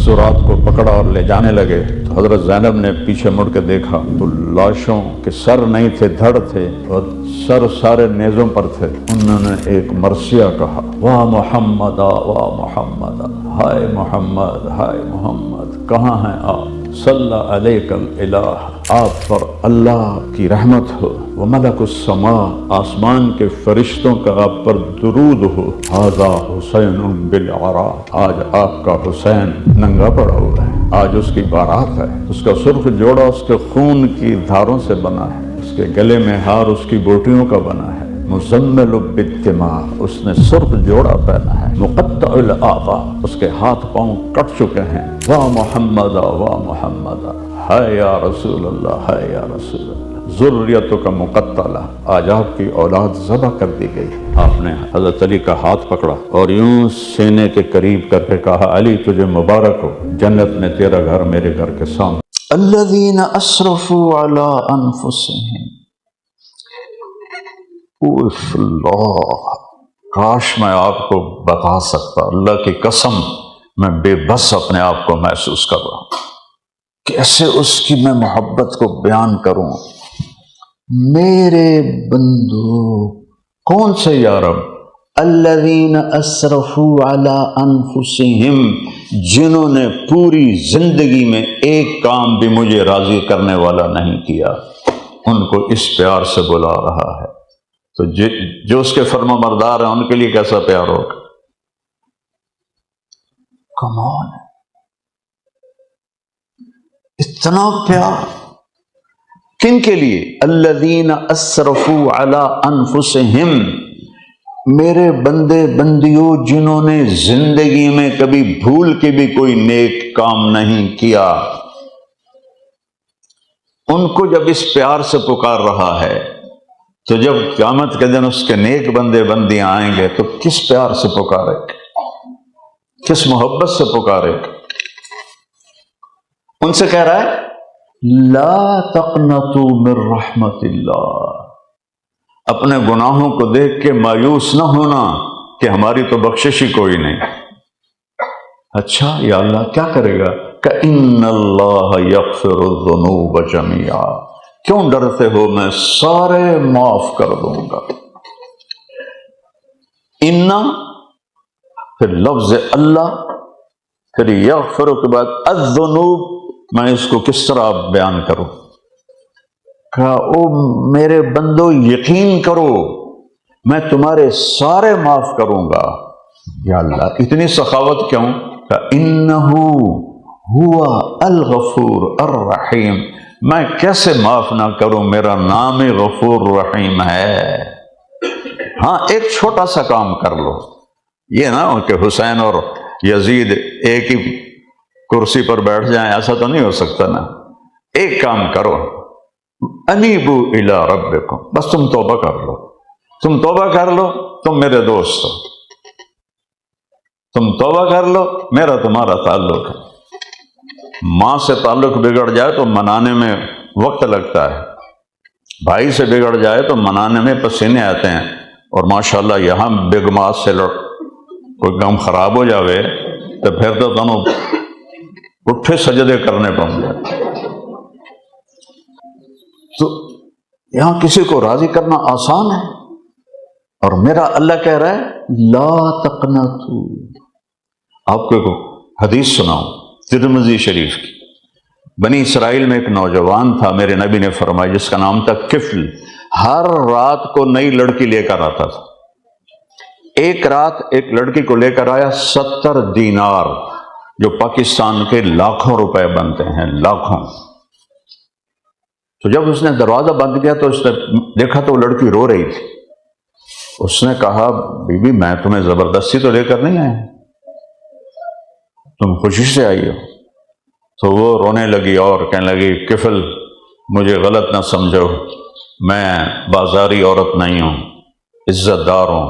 زرات کو پکڑا اور لے جانے لگے تو حضرت زینب نے پیچھے مڑ کے دیکھا تو لاشوں کے سر نہیں تھے، دھڑ تھے اور سر سارے نیزوں پر تھے۔ انہوں نے ایک مرثیہ کہا، واہ محمد واہ محمد، ہائے محمد ہائے محمد، کہاں ہیں آپ؟ صلی علیک الالہ، آپ پر اللہ کی رحمت ہو، وملک السماء، آسمان کے فرشتوں کا آپ پر درود ہو، ھذا حسین بالعراء، آج آپ کا حسین ننگا پڑا ہوا ہے، آج اس کی بارات ہے، اس کا سرخ جوڑا اس کے خون کی دھاروں سے بنا ہے، اس کے گلے میں ہار اس کی بوٹیوں کا بنا ہے، مزمل بالدماء، اس نے سرخ جوڑا پہنا ہے، مقطع الاعضاء، اس کے ہاتھ پاؤں کٹ چکے ہیں، واہ محمد واہ محمد، ہے یا رسول اللہ ہے یا رسول اللہ، ذریتوں کا مقتلہ، آج آپ کی اولاد ذبح کر دی گئی۔ آپ نے حضرت علی کا ہاتھ پکڑا اور یوں سینے کے قریب کر کے کہا، علی تجھے مبارک ہو، جنت میں تیرا گھر میرے گھر کے سامنے۔ الذین اسرفوا علی انفسہم، اللہ، کاش میں آپ کو بتا سکتا، اللہ کی قسم میں بے بس اپنے آپ کو محسوس کر رہا ہوں، کیسے اس کی میں محبت کو بیان کروں۔ میرے بندو، کون سے یا رب؟ الذین اسرفوا علی انفسہم، جنہوں نے پوری زندگی میں ایک کام بھی مجھے راضی کرنے والا نہیں کیا، ان کو اس پیار سے بلا رہا ہے، تو جو اس کے فرما بردار ہیں ان کے لیے کیسا پیار ہوگا؟ کمان، اتنا پیار کن کے لیے؟ الذین اسرفوا علی انفسہم، میرے بندے بندیوں جنہوں نے زندگی میں کبھی بھول کے بھی کوئی نیک کام نہیں کیا، ان کو جب اس پیار سے پکار رہا ہے تو جب قیامت کے دن اس کے نیک بندے بندیاں آئیں گے تو کس پیار سے پکارے گا، کس محبت سے پکارے گا؟ ان سے کہہ رہا ہے لا تقنطوا من رحمت اللہ، اپنے گناہوں کو دیکھ کے مایوس نہ ہونا کہ ہماری تو بخشش ہی کوئی نہیں۔ اچھا یا اللہ کیا کرے گا؟ کہ ان اللہ یغفر الذنوب جميعا، کیوں ڈرتے ہو، میں سارے معاف کر دوں گا۔ انا، پھر لفظ اللہ، پھر یغفر کے بعد الذنوب، میں اس کو کس طرح بیان کروں؟ کہا او میرے بندو یقین کرو میں تمہارے سارے معاف کروں گا۔ یا اللہ اتنی سخاوت کیوں؟ کہ انہو ہوا الغفور الرحیم، میں کیسے معاف نہ کروں، میرا نام غفور رحیم ہے۔ ہاں ایک چھوٹا سا کام کر لو، یہ نہ کہ حسین اور یزید ایک ہی کرسی پر بیٹھ جائیں، ایسا تو نہیں ہو سکتا نا۔ ایک کام کرو، انیبو الی ربکم، بس تم توبہ کر لو، تم توبہ کر لو، تم میرے دوست ہو، تم توبہ کر لو، میرا تمہارا تعلق ہے۔ ماں سے تعلق بگڑ جائے تو منانے میں وقت لگتا ہے، بھائی سے بگڑ جائے تو منانے میں پسینے آتے ہیں، اور ماشاءاللہ یہاں بگ ماں سے کوئی کام خراب ہو جاوے تو پھر تو دونوں اٹھے سجدے کرنے پڑیں گے۔ تو یہاں کسی کو راضی کرنا آسان ہے، اور میرا اللہ کہہ رہا ہے لا تقنطوا۔ آپ کو ایک حدیث سناؤں ترمذی شریف کی۔ بنی اسرائیل میں ایک نوجوان تھا، میرے نبی نے فرمایا، جس کا نام تھا کفل، ہر رات کو نئی لڑکی لے کر آتا تھا۔ ایک رات ایک لڑکی کو لے کر آیا 70 دینار، جو پاکستان کے لاکھوں روپے بنتے ہیں، لاکھوں۔ تو جب اس نے دروازہ بند کیا تو اس نے دیکھا تو وہ لڑکی رو رہی تھی۔ اس نے کہا بی بی میں تمہیں زبردستی تو لے کر نہیں آیا، تم خوشی سے آئی ہو۔ تو وہ رونے لگی اور کہنے لگی کفل مجھے غلط نہ سمجھو، میں بازاری عورت نہیں ہوں، عزت دار ہوں،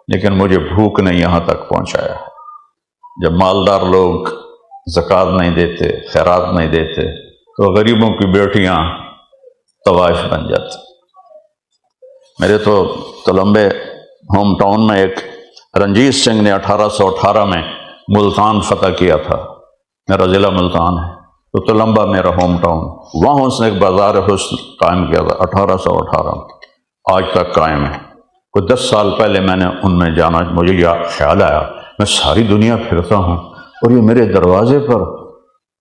لیکن مجھے بھوک نے یہاں تک پہنچایا۔ جب مالدار لوگ زکوٰۃ نہیں دیتے، خیرات نہیں دیتے، تو غریبوں کی بیٹیاں طوائف بن جاتی۔ میرے تو کولمبے ہوم ٹاؤن میں ایک رنجیت سنگھ نے 1818 میں ملتان فتح کیا تھا، میرا ضلع ملتان ہے، تو تلمبا میرا ہوم ٹاؤن، وہاں اس نے ایک بازار حسن قائم کیا تھا 1818، آج تک قائم ہے۔ کوئی 10 سال پہلے میں نے ان میں جانا، مجھے یہ خیال آیا میں ساری دنیا پھرتا ہوں اور یہ میرے دروازے پر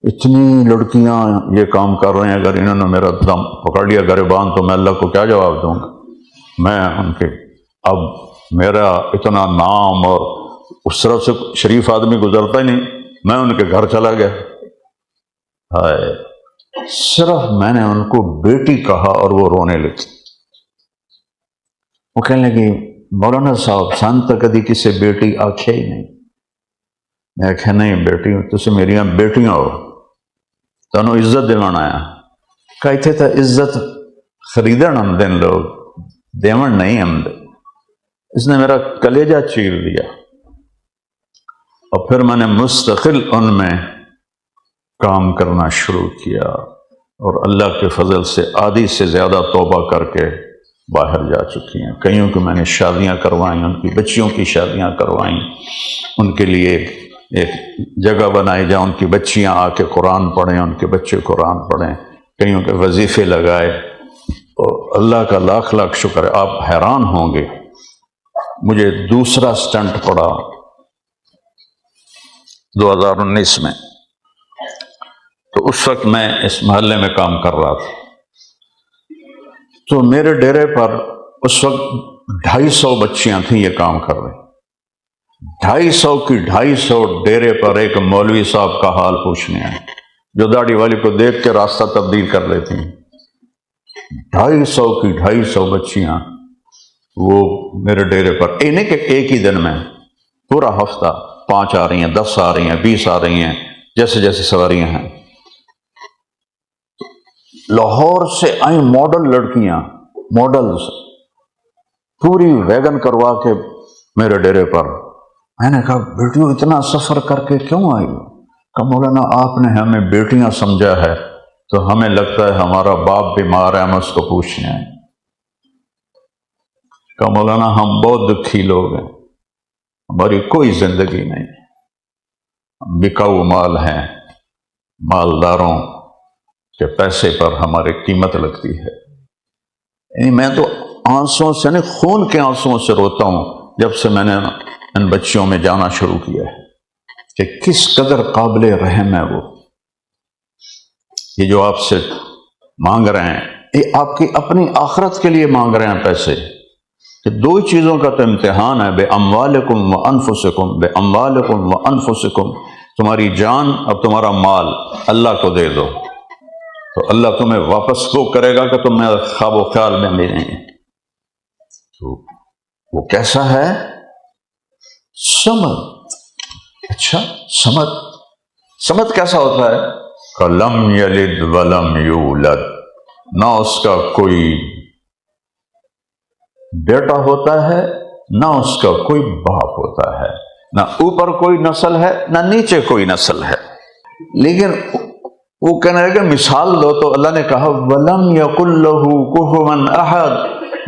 اتنی لڑکیاں یہ کام کر رہے ہیں، اگر انہوں نے میرا دم پکڑ لیا گریبان تو میں اللہ کو کیا جواب دوں گا؟ میں ان کے اب میرا اتنا نام اور اس طرف سے شریف آدمی گزرتا ہی نہیں، میں ان کے گھر چلا گیا، ہائے صرف میں نے ان کو بیٹی کہا اور وہ رونے لگی۔ وہ کہنے لگی مولانا صاحب سن تو کدی کسی بیٹی آخیا ہی نہیں۔ میں کہا نہیں بیٹی تسی میریاں بیٹیاں ہو، تمہیں عزت دلانا ہے۔ کہ اتنے تو عزت خریدن آمدے لوگ، دیون نہیں آمدے۔ اس نے میرا کلیجہ چیر دیا، اور پھر میں نے مستقل ان میں کام کرنا شروع کیا، اور اللہ کے فضل سے آدھی سے زیادہ توبہ کر کے باہر جا چکی ہیں۔ کئیوں کو میں نے شادیاں کروائیں، ان کی بچیوں کی شادیاں کروائیں، ان کے لیے ایک جگہ بنائی جہاں ان کی بچیاں آ کے قرآن پڑھیں، ان کے بچے قرآن پڑھیں، کئیوں کے وظیفے لگائے، اور اللہ کا لاکھ لاکھ شکر ہے۔ آپ حیران ہوں گے، مجھے دوسرا سٹنٹ پڑا 2019 میں، تو اس وقت میں اس محلے میں کام کر رہا تھا، تو میرے ڈیرے پر اس وقت 250 بچیاں تھیں یہ کام کر رہی۔ 250 کی 250 ڈیرے پر ایک مولوی صاحب کا حال پوچھنے آئے، جو داڑھی والی کو دیکھ کے راستہ تبدیل کر لیتی ہیں۔ 250 کی 250 بچیاں وہ میرے ڈیرے پر، نہیں کہ ایک ہی دن میں، پورا ہفتہ 5 آ رہی ہیں، 10 آ رہی ہیں، 20 آ رہی ہیں، جیسے جیسے سواریاں ہیں۔ لاہور سے آئیں ماڈل لڑکیاں، ماڈلز پوری ویگن کروا کے میرے ڈیرے پر۔ میں نے کہا بیٹیوں اتنا سفر کر کے کیوں آئی؟ کہ مولانا آپ نے ہمیں بیٹیاں سمجھا ہے تو ہمیں لگتا ہے ہمارا باپ بیمار ہے، ہم اس کو پوچھنے آئے۔ کہ مولانا ہم بہت دکھی لوگ ہیں، ہماری کوئی زندگی نہیں، بکاؤ مال ہیں، مالداروں کے پیسے پر ہماری قیمت لگتی ہے۔ یعنی میں تو آنسوں سے نہیں، خون کے آنسوں سے روتا ہوں جب سے میں نے ان بچیوں میں جانا شروع کیا ہے کہ کس قدر قابل رحم ہے وہ۔ یہ جو آپ سے مانگ رہے ہیں، یہ آپ کی اپنی آخرت کے لیے مانگ رہے ہیں پیسے، کہ 2 چیزوں کا تو امتحان ہے، بے اموالکم و انفسکم، بے اموالکم و انفسکم، تمہاری جان اور تمہارا مال اللہ کو دے دو تو اللہ تمہیں واپس وہ کرے گا کہ تمہیں خواب و خیال میں بھی نہیں۔ تو وہ کیسا ہے؟ سمد۔ اچھا سمد کیسا ہوتا ہے؟ لم یلد ولم یولد، نہ اس کا کوئی بیٹا ہوتا ہے، نہ اس کا کوئی باپ ہوتا ہے، نہ اوپر کوئی نسل ہے نہ نیچے کوئی نسل ہے۔ لیکن وہ کہنے لگے مثال دو، تو اللہ نے کہا وَلَمْ يَقُلْ لَهُ كُفُوًا أَحَدٌ،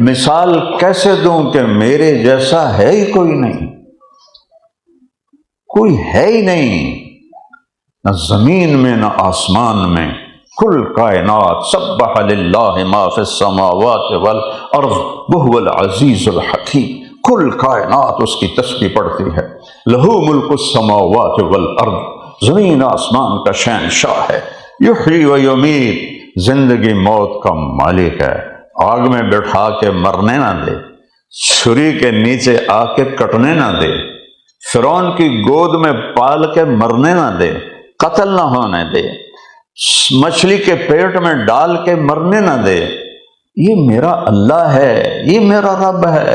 مثال کیسے دوں کہ میرے جیسا ہے ہی کوئی نہیں، کوئی ہے ہی نہیں، نہ زمین میں نہ آسمان میں، کل کائنات سبح للہ ما فی السماوات والارض وہو العزیز الحکیم، کل کائنات اس کی تسبیح پڑھتی ہے، لہو ملک السماوات والارض، زمین آسمان کا شہنشاہ ہے، یحیی و یمیت، زندگی موت کا مالک ہے، آگ میں بٹھا کے مرنے نہ دے، چھری کے نیچے آ کے کٹنے نہ دے، فرعون کی گود میں پال کے مرنے نہ دے، قتل نہ ہونے دے، مچھلی کے پیٹ میں ڈال کے مرنے نہ دے۔ یہ میرا اللہ ہے، یہ میرا رب ہے،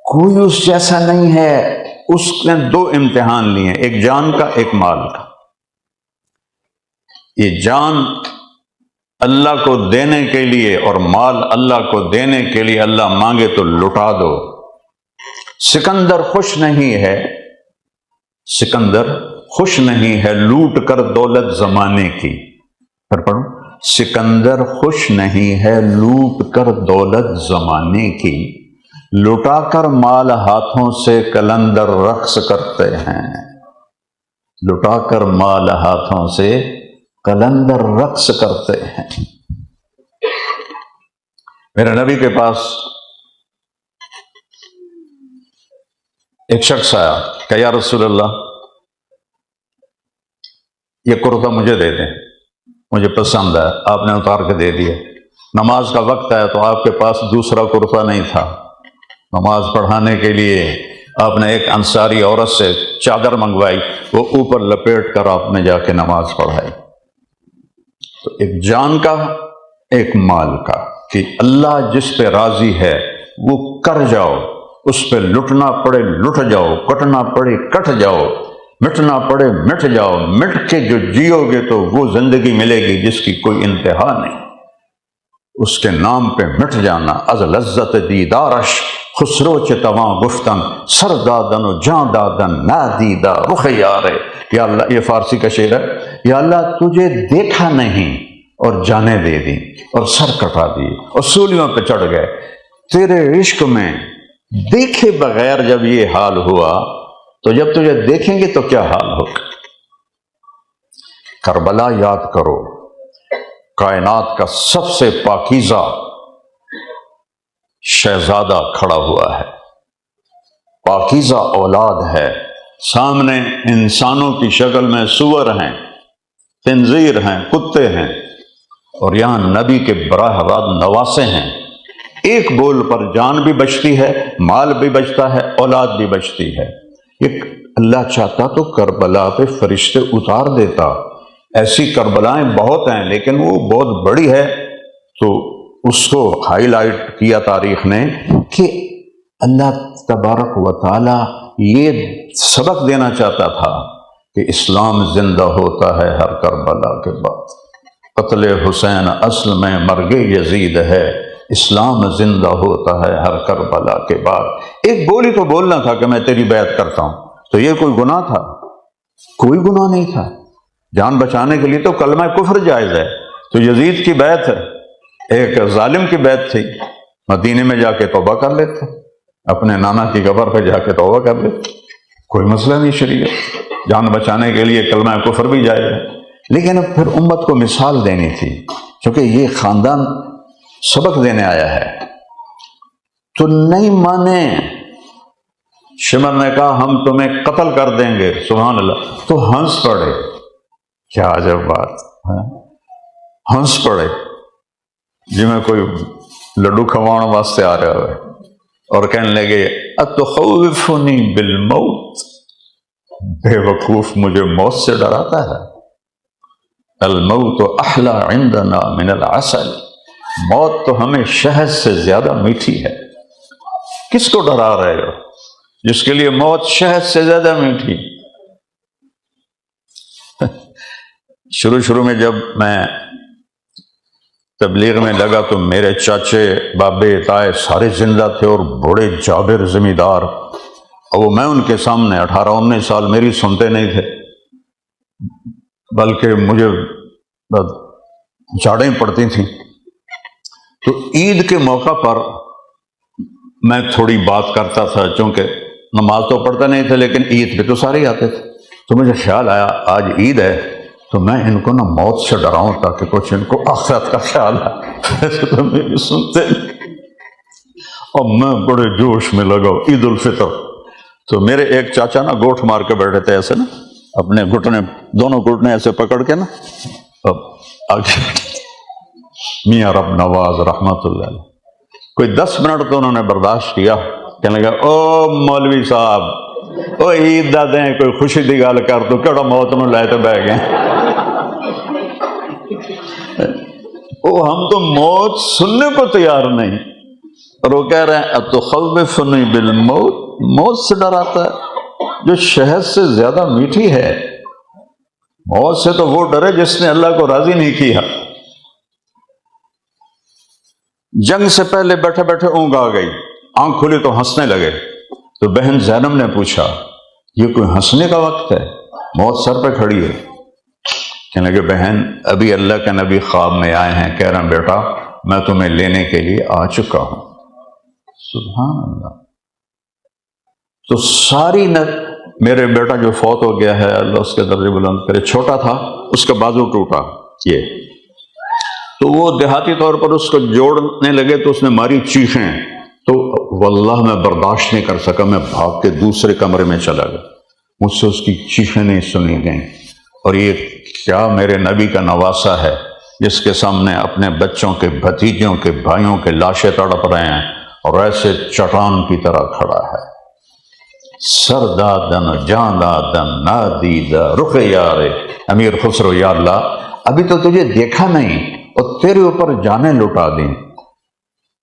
کوئی اس جیسا نہیں ہے۔ اس نے 2 امتحان لیے، ایک جان کا ایک مال کا۔ یہ جان اللہ کو دینے کے لیے اور مال اللہ کو دینے کے لیے اللہ مانگے تو لٹا دو۔ سکندر خوش نہیں ہے، سکندر خوش نہیں ہے لوٹ کر دولت زمانے کی، پھر پڑھو، سکندر خوش نہیں ہے لوٹ کر دولت زمانے کی، لٹا کر مال ہاتھوں سے قلندر رقص کرتے ہیں، لٹا کر مال ہاتھوں سے قلندر رقص کرتے ہیں۔ میرے نبی کے پاس ایک شخص آیا کہ یا رسول اللہ یہ کرتا مجھے دے دیں، مجھے پسند ہے، آپ نے اتار کے دے دیا۔ نماز کا وقت ہے تو آپ کے پاس دوسرا کرتا نہیں تھا، نماز پڑھانے کے لیے آپ نے ایک انصاری عورت سے چادر منگوائی، وہ اوپر لپیٹ کر آپ نے جا کے نماز پڑھائی۔ تو ایک جان کا ایک مال کا، کہ اللہ جس پہ راضی ہے وہ کر جاؤ، اس پہ لٹنا پڑے لٹ جاؤ، کٹنا پڑے کٹ جاؤ، مٹنا پڑے مٹ جاؤ، مٹ کے جو جیو گے تو وہ زندگی ملے گی جس کی کوئی انتہا نہیں۔ اس کے نام پہ مٹ جانا، از لذت دیدارش خسرو چتواں گفتن، سر دادن و جان دادن نادیدہ رخ یارے۔ یا اللہ، یہ فارسی کا شعر ہے، یا اللہ تجھے دیکھا نہیں اور جانیں دے دی اور سر کٹا دی اور سولیوں پہ چڑھ گئے، تیرے عشق میں دیکھے بغیر جب یہ حال ہوا تو جب تجھے دیکھیں گے تو کیا حال ہوگا۔ کربلا یاد کرو، کائنات کا سب سے پاکیزہ شہزادہ کھڑا ہوا ہے، پاکیزہ اولاد ہے، سامنے انسانوں کی شکل میں سور ہیں، خنزیر ہیں، کتے ہیں، اور یہاں نبی کے براہ راست نواسے ہیں۔ ایک بول پر جان بھی بچتی ہے، مال بھی بچتا ہے، اولاد بھی بچتی ہے۔ ایک اللہ چاہتا تو کربلا پہ فرشتے اتار دیتا، ایسی کربلائیں بہت ہیں لیکن وہ بہت بڑی ہے، تو اس کو ہائی لائٹ کیا تاریخ نے کہ اللہ تبارک و تعالی یہ سبق دینا چاہتا تھا کہ اسلام زندہ ہوتا ہے ہر کربلا کے بعد۔ قتل حسین اصل میں مرگ یزید ہے، اسلام زندہ ہوتا ہے ہر کربلا کے بعد۔ ایک بولی تو بولنا تھا کہ میں تیری بیعت کرتا ہوں، تو یہ کوئی گناہ تھا؟ کوئی گناہ نہیں تھا۔ جان بچانے کے لیے تو کلمہ کفر جائز ہے، تو یزید کی بیعت ہے، ایک ظالم کی بیعت تھی، مدینے میں جا کے توبہ کر لیتے، اپنے نانا کی قبر پہ جا کے توبہ کر لیتے، کوئی مسئلہ نہیں شریعت، جان بچانے کے لیے کلمہ کفر بھی جائز ہے۔ لیکن اب پھر امت کو مثال دینی تھی، چونکہ یہ خاندان سبق دینے آیا ہے، تو نہیں مانے۔ شمر نے کہا ہم تمہیں قتل کر دیں گے، سبحان اللہ، تو ہنس پڑے، کیا عجب بات ہے، ہنس پڑے جی میں کوئی لڈو کھواؤں واسطے آ رہا ہے، اور کہنے لگے اتخوفنی بالموت، بے وقوف مجھے موت سے ڈراتا ہے، الموت احلی عندنا من العسل، موت تو ہمیں شہد سے زیادہ میٹھی ہے۔ کس کو ڈرا رہے ہو جس کے لیے موت شہد سے زیادہ میٹھی؟ شروع میں جب میں تبلیغ میں لگا تو میرے چاچے بابے تائے سارے زندہ تھے اور بڑے جابر زمیندار، اور وہ میں ان کے سامنے 18-19 سال میری سنتے نہیں تھے، بلکہ مجھے جھاڑیں پڑتی تھیں۔ تو عید کے موقع پر میں تھوڑی بات کرتا تھا، چونکہ نماز تو پڑھتا نہیں تھا لیکن عید پہ تو سارے ہی آتے تھے، تو مجھے خیال آیا آج عید ہے تو میں ان کو موت سے ڈراؤں تاکہ کچھ ان کو آخرت کا خیال ہے۔ تو میری سنتے اب میں بڑے جوش میں لگا، عید الفطر، تو میرے ایک چاچا گوٹھ مار کے بیٹھے تھے ایسے اپنے گھٹنے، دونوں گھٹنے ایسے پکڑ کے اب آگے میاں رب نواز رحمت اللہ علیہ، کوئی 10 منٹ تو انہوں نے برداشت کیا، کہنے لگا او مولوی صاحب، او عید دا دیں کوئی خوشی دی گل کر، تو کہڑا موت نو لے تو بہ گئے، ہم تو موت سننے کو تیار نہیں، اور وہ کہہ رہے ہیں اتخوفنی بالموت، موت سے ڈراتا ہے جو شہد سے زیادہ میٹھی ہے۔ موت سے تو وہ ڈرے جس نے اللہ کو راضی نہیں کیا۔ جنگ سے پہلے بیٹھے بیٹھے اونگ آ گئی، آنکھ کھلی تو ہنسنے لگے، تو بہن زینب نے پوچھا یہ کوئی ہنسنے کا وقت ہے؟ موت سر پہ کھڑی ہے۔ کہنے لگے بہن ابھی اللہ کے نبی خواب میں آئے ہیں، کہہ رہے ہیں بیٹا میں تمہیں لینے کے لیے آ چکا ہوں۔ سبحان اللہ. تو ساری میرے بیٹا جو فوت ہو گیا ہے اللہ اس کے درجے بلند کرے، چھوٹا تھا، اس کا بازو ٹوٹا یہ، تو وہ دیہاتی طور پر اس کو جوڑنے لگے تو اس نے ماری چیخیں، تو واللہ میں برداشت نہیں کر سکا، میں بھاگ کے دوسرے کمرے میں چلا گیا، مجھ سے اس کی چیخیں نہیں سنی گئیں. اور یہ کیا میرے نبی کا نواسا ہے جس کے سامنے اپنے بچوں کے بھتیجوں کے بھائیوں کے لاشیں تڑپ رہے ہیں اور ایسے چٹان کی طرح کھڑا ہے. سر دادن جان دادن نادیدہ رخ یار امیر خسرو، یا اللہ ابھی تو تجھے دیکھا نہیں اور تیرے اوپر جانیں لٹا دیں،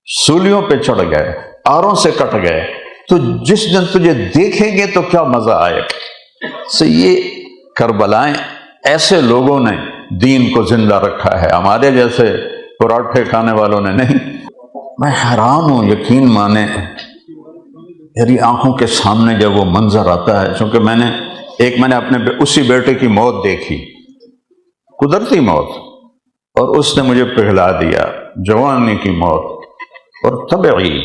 سولیوں پہ چڑھ گئے، آروں سے کٹ گئے، تو جس دن تجھے دیکھیں گے تو کیا مزہ آئے. سے یہ کربلائیں ایسے لوگوں نے دین کو زندہ رکھا ہے، ہمارے جیسے پراٹھے کھانے والوں نے نہیں. میں حیران ہوں، یقین مانے میری آنکھوں کے سامنے جب وہ منظر آتا ہے، چونکہ میں نے اپنے اسی بیٹے کی موت دیکھی، قدرتی موت، اور اس نے مجھے پگھلا دیا، جوانی کی موت اور طبعی.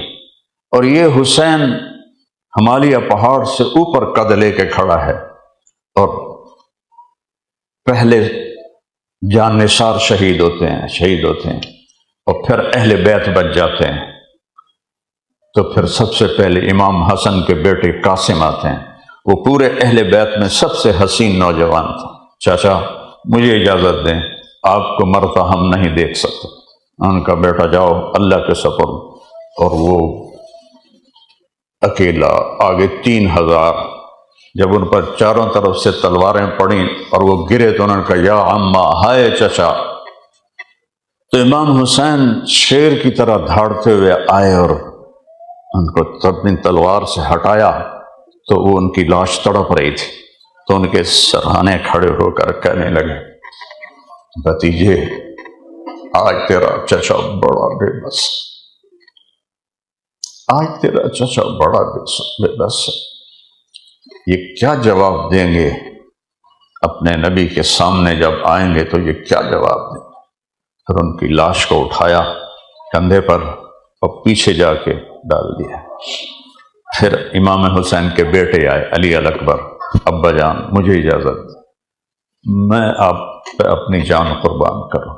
اور یہ حسین ہمالیہ پہاڑ سے اوپر قد لے کے کھڑا ہے، اور پہلے جان نثار شہید ہوتے ہیں اور پھر اہل بیت بچ جاتے ہیں. تو پھر سب سے پہلے امام حسن کے بیٹے قاسم آتے ہیں، وہ پورے اہل بیت میں سب سے حسین نوجوان تھا. چاچا مجھے اجازت دیں، آپ کو مرتا ہم نہیں دیکھ سکتے. ان کا بیٹا جاؤ اللہ کے سپرد. اور وہ اکیلا، آگے 3000، جب ان پر چاروں طرف سے تلواریں پڑیں اور وہ گرے تو انہوں نے کہا یا عمہ، ہائے چچا. تو امام حسین شیر کی طرح دھاڑتے ہوئے آئے اور ان کو اپنی تلوار سے ہٹایا تو وہ ان کی لاش تڑپ رہی تھی. تو ان کے سرہانے کھڑے ہو کر کہنے لگے بھتیجے آج تیرا چچا بڑا بے بس، آج تیرا چچا بڑا بے بس. یہ کیا جواب دیں گے اپنے نبی کے سامنے جب آئیں گے، تو یہ کیا جواب دیں گے. پھر ان کی لاش کو اٹھایا کندھے پر اور پیچھے جا کے ڈال دیا. پھر امام حسین کے بیٹے آئے، علی الاکبر، ابا جان مجھے اجازت، میں آپ پہ اپنی جان قربان کروں.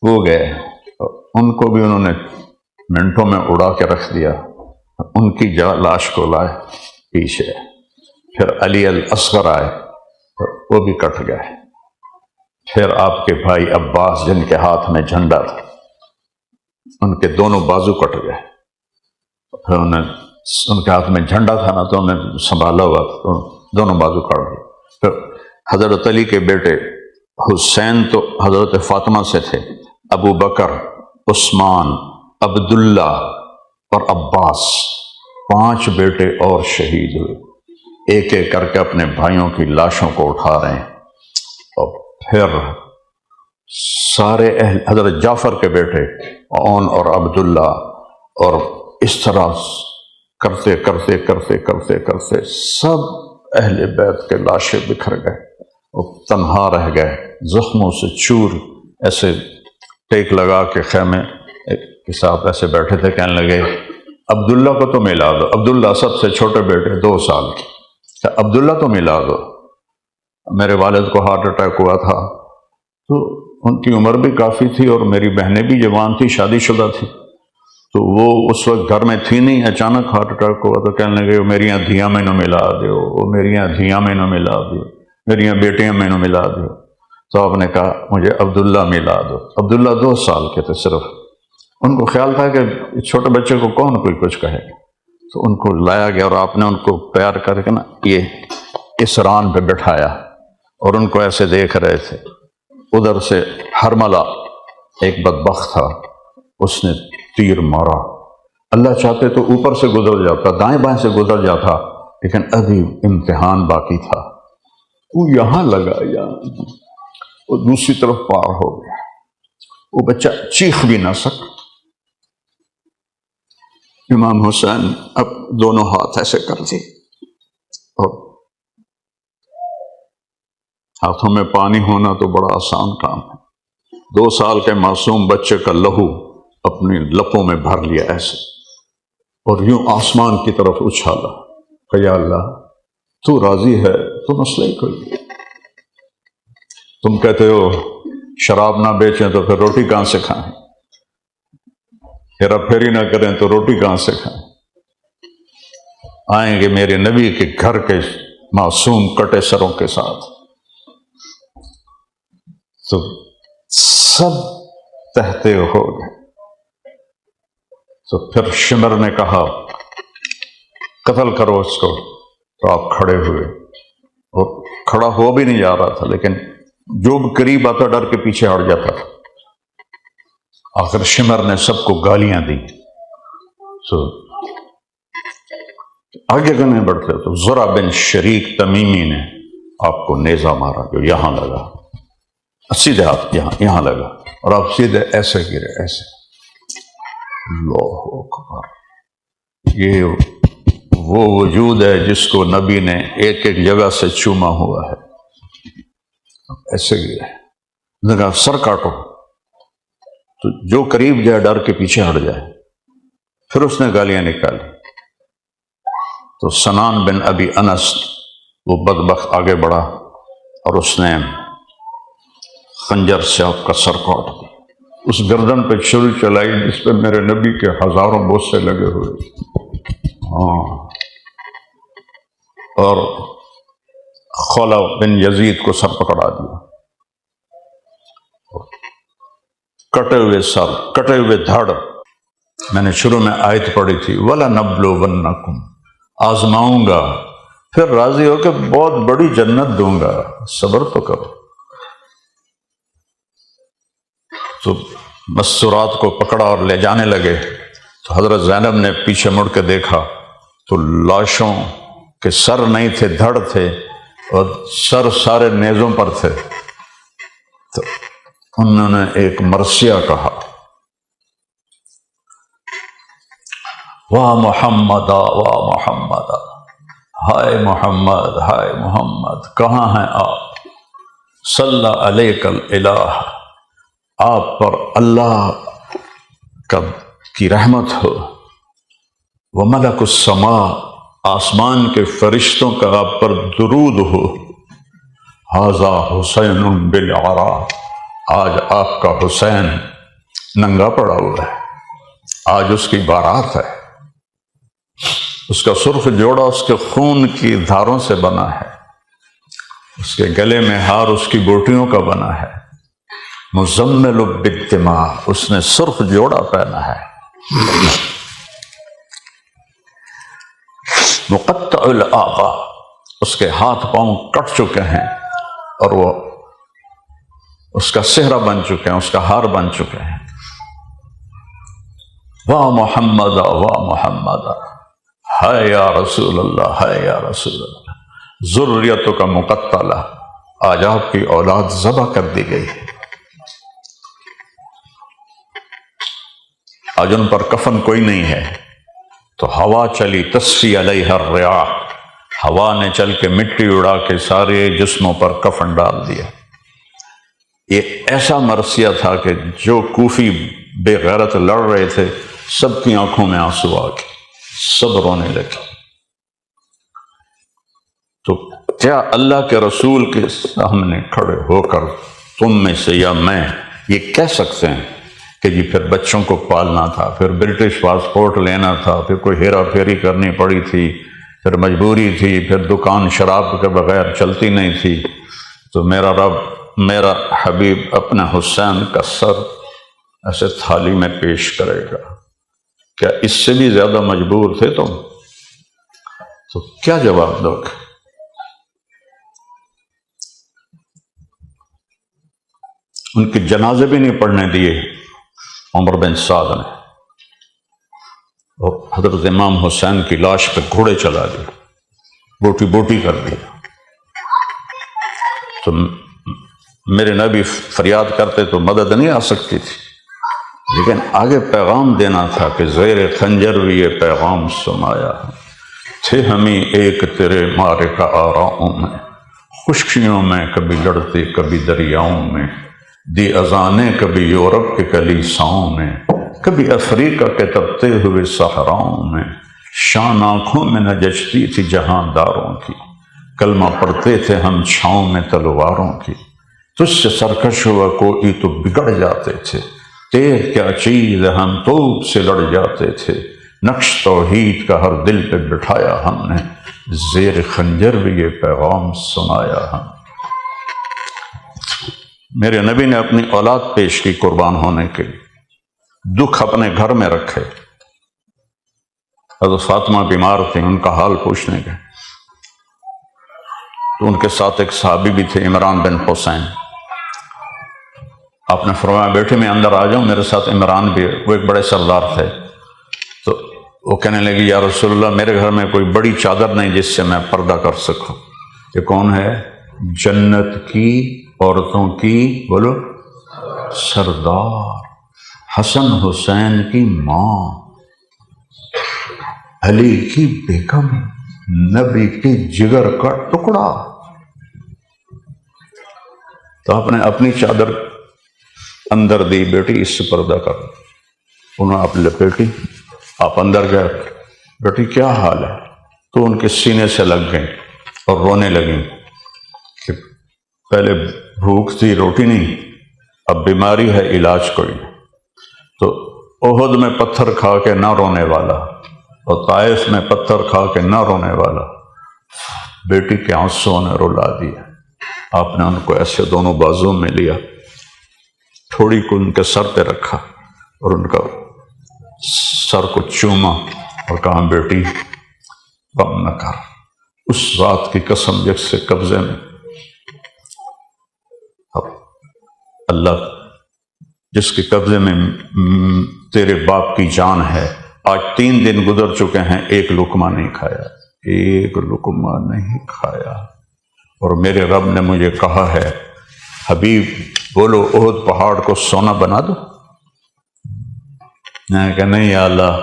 وہ گئے، ان کو بھی انہوں نے منٹوں میں اڑا کے رکھ دیا. ان کی لاش کو لائے پیچھے. پھر علی الاصغر آئے، وہ بھی کٹ گئے. پھر آپ کے بھائی عباس جن کے ہاتھ میں جھنڈا تھا، ان کے دونوں بازو کٹ گئے. پھر ان کے ہاتھ میں جھنڈا تھا نا، تو انہیں سنبھالا ہوا تو دونوں بازو کاٹ گئے. پھر حضرت علی کے بیٹے حسین تو حضرت فاطمہ سے تھے، ابو بکر، عثمان، عبداللہ اور عباس، 5 بیٹے اور شہید ہوئے. ایک ایک کر کے اپنے بھائیوں کی لاشوں کو اٹھا رہے ہیں. اور پھر سارے حضرت جعفر کے بیٹے اون اور عبداللہ، اور اس طرح کرتے کرتے کرتے کرتے کرتے سب اہل بیت کے لاشیں بکھر گئے اور تنہا رہ گئے، زخموں سے چور، ایسے ٹیک لگا کے خیمے کے ساتھ ایسے بیٹھے تھے. کہنے لگے عبداللہ کو تو ملا دو. عبداللہ سب سے چھوٹے بیٹے، 2 سال کے، کہ عبداللہ تو ملا دو. میرے والد کو ہارٹ اٹیک ہوا تھا، تو ان کی عمر بھی کافی تھی اور میری بہنیں بھی جوان تھی، شادی شدہ تھی، تو وہ اس وقت گھر میں تھی نہیں. اچانک ہارٹ اٹیک ہوا تو کہنے لگے میریاں دھیاں میں نہ ملا دیو، میریاں دھیاں میں نہ ملا دیو، میریاں بیٹیاں میں نہ ملا دیو. تو آپ نے کہا مجھے عبداللہ ملا دو. عبداللہ 2 سال کے تھے صرف. ان کو خیال تھا کہ چھوٹے بچے کو کون کوئی کچھ کہے گا، تو ان کو لایا گیا اور آپ نے ان کو پیار کر کے نا یہ اس ران پہ بٹھایا اور ان کو ایسے دیکھ رہے تھے. ادھر سے حرملہ ایک بدبخت تھا، اس نے تیر مارا. اللہ چاہتے تو اوپر سے گزر جاتا، دائیں بائیں سے گزر جاتا، لیکن ابھی امتحان باقی تھا. وہ یہاں لگا یا وہ دوسری طرف پار ہو گیا. وہ بچہ چیخ بھی نہ سکا. امام حسین اب دونوں ہاتھ ایسے کر دی اور ہاتھوں میں پانی ہونا تو بڑا آسان کام ہے. 2 سال کے معصوم بچے کا لہو اپنی لپوں میں بھر لیا ایسے، اور یوں آسمان کی طرف اچھالا کہ یا اللہ تو راضی ہے تو مسئلہ ہی کوئی نہیں۔ تم کہتے ہو شراب نہ بیچیں تو پھر روٹی کہاں سے کھائیں، ہیرا پھیری نہ کریں تو روٹی کہاں سے کھائیں۔ آئیں گے میرے نبی کے گھر کے معصوم کٹے سروں کے ساتھ، تو سب تہتے ہو گئے۔ تو پھر شمر نے کہا قتل کرو اس کو، تو آپ کھڑے ہوئے، اور کھڑا ہو بھی نہیں جا رہا تھا، لیکن جو بھی قریب آتا ڈر کے پیچھے ہٹ جاتا تھا۔ آخر شمر نے سب کو گالیاں دی، تو آگے کرنے بڑھتے تو زرع بن شریک تمیمی نے آپ کو نیزہ مارا جو یہاں لگا، سیدھے ہاتھ یہاں لگا، اور آپ سیدھے ایسے گرے، ایسے۔ اللہ اکبر، یہ وہ وجود ہے جس کو نبی نے ایک ایک جگہ سے چوما ہوا ہے۔ ایسے گرے، لگا سر کاٹو، تو جو قریب جائے ڈر کے پیچھے ہٹ جائے۔ پھر اس نے گالیاں نکالی، تو سنان بن ابی انس وہ بدبخت آگے بڑھا اور اس نے خنجر سے آپ کا سر کاٹ دیا، اس گردن پہ چھری چلائی جس پہ میرے نبی کے ہزاروں بوسے لگے ہوئے۔ اور خولہ بن یزید کو سر پکڑا دیا، کٹے ہوئے سر، کٹے ہوئے دھڑ۔ میں نے شروع میں آیت پڑھی تھی وَلَنَبْلُوَنَّكُمْ، آزماؤں گا، پھر راضی ہو کہ بہت بڑی جنت دوں گا، صبر تو کرو۔ تو مستورات کو پکڑا اور لے جانے لگے، تو حضرت زینب نے پیچھے مڑ کے دیکھا تو لاشوں کے سر نہیں تھے، دھڑ تھے، اور سر سارے نیزوں پر تھے۔ تو انہوں نے ایک مرثیہ کہا، واہ محمد واہ محمد، ہائے محمد ہائے محمد، کہاں ہیں آپ؟ صلی علیک الالہ، آپ پر اللہ کی رحمت ہو، وملک السماء، آسمان کے فرشتوں کا آپ پر درود ہو، ھذا حسین بالعراء، آج آپ کا حسین ننگا پڑا ہوا ہے، آج اس کی بارات ہے، اس کا سرخ جوڑا اس کے خون کی دھاروں سے بنا ہے، اس کے گلے میں ہار اس کی بوٹیوں کا بنا ہے، مزمل بالدماء، اس نے سرخ جوڑا پہنا ہے، مقطع الاعضاء، اس کے ہاتھ پاؤں کٹ چکے ہیں، اور وہ اس کا صحرا بن چکے ہیں، اس کا ہار بن چکے ہیں۔ واہ محمد واہ محمد، ہے یا رسول اللہ ہے یا رسول اللہ، ذریتوں کا مقتلہ، آج آپ کی اولاد ذبح کر دی گئی ہے، آج ان پر کفن کوئی نہیں ہے۔ تو ہوا چلی تسفی علیہ الریاح، ہوا نے چل کے مٹی اڑا کے سارے جسموں پر کفن ڈال دیا۔ یہ ایسا مرثیہ تھا کہ جو کوفی بے غیرت لڑ رہے تھے، سب کی آنکھوں میں آنسو آ گئے، سب رونے لگے۔ تو کیا اللہ کے رسول کے سامنے کھڑے ہو کر تم میں سے یا میں یہ کہہ سکتے ہیں کہ جی پھر بچوں کو پالنا تھا، پھر برٹش پاسپورٹ لینا تھا، پھر کوئی ہیرا پھیری کرنی پڑی تھی، پھر مجبوری تھی، پھر دکان شراب کے بغیر چلتی نہیں تھی، تو میرا رب میرا حبیب اپنے حسین کا سر ایسے تھالی میں پیش کرے گا؟ کیا اس سے بھی زیادہ مجبور تھے تم؟ تو کیا جواب دو گے؟ ان کے جنازے بھی نہیں پڑھنے دیے عمر بن سعد نے، اور حضرت امام حسین کی لاش پہ گھوڑے چلا دیے، بوٹی بوٹی کر دی۔ تو میرے نبی فریاد کرتے تو مدد نہیں آ سکتی تھی، لیکن آگے پیغام دینا تھا کہ زیر خنجر بھی یہ پیغام سنایا، تھے ہمیں ایک تیرے مارے کا آراؤں میں، خشکیوں میں کبھی لڑتے کبھی دریاؤں میں، دی اذانیں کبھی یورپ کے کلیساؤں میں، کبھی افریقہ کے تپتے ہوئے صحراؤں میں شان آنکھوں میں نہ جچتی تھی جہاں داروں کی، کلمہ پڑھتے تھے ہم چھاؤں میں تلواروں کی، تجھ سے سرکش ہوا کوئی تو بگڑ جاتے تھے، تیر کیا چیز ہم توپ سے لڑ جاتے تھے، نقش توحید کا ہر دل پہ بٹھایا ہم نے، زیر خنجر بھی یہ پیغام سنایا ہم۔ میرے نبی نے اپنی اولاد پیش کی قربان ہونے کے لیے، دکھ اپنے گھر میں رکھے۔ حضرت فاطمہ بیمار تھیں، ان کا حال پوچھنے گئے تو ان کے ساتھ ایک صحابی بھی تھے، عمران بن حسین۔ آپ نے فرمایا بیٹے میں اندر آ جاؤں، میرے ساتھ عمران بھی ہے، وہ ایک بڑے سردار تھے۔ تو وہ کہنے لگی یا رسول اللہ میرے گھر میں کوئی بڑی چادر نہیں جس سے میں پردہ کر سکوں۔ یہ کون ہے؟ جنت کی عورتوں کی بولو سردار، حسن حسین کی ماں، علی کی بیگم، نبی کی جگر کا ٹکڑا۔ تو آپ نے اپنی چادر اندر دی، بیٹی اس سے پردہ کر۔ انہوں نے آپ لپیٹی، آپ اندر گئے، بیٹی کیا حال ہے؟ تو ان کے سینے سے لگ گئیں اور رونے لگیں کہ پہلے بھوک تھی روٹی نہیں، اب بیماری ہے علاج کوئی نہیں۔ تو احد میں پتھر کھا کے نہ رونے والا اور طائف میں پتھر کھا کے نہ رونے والا، بیٹی کے آنسوں نے رلا دیا۔ آپ نے ان کو ایسے دونوں بازوں میں لیا، تھوڑی کو ان کے سر پہ رکھا اور ان کا سر کو چوما اور کہا بیٹی غم نہ کر، اس ذات کی قسم جس سے قبضے میں اللہ، جس کے قبضے میں تیرے باپ کی جان ہے، آج 3 دن گزر چکے ہیں، ایک لقمہ نہیں کھایا، ایک لقمہ نہیں کھایا، اور میرے رب نے مجھے کہا ہے حبیب بولو احد پہاڑ کو سونا بنا دو۔ میں نے کہا نہیں یا اللہ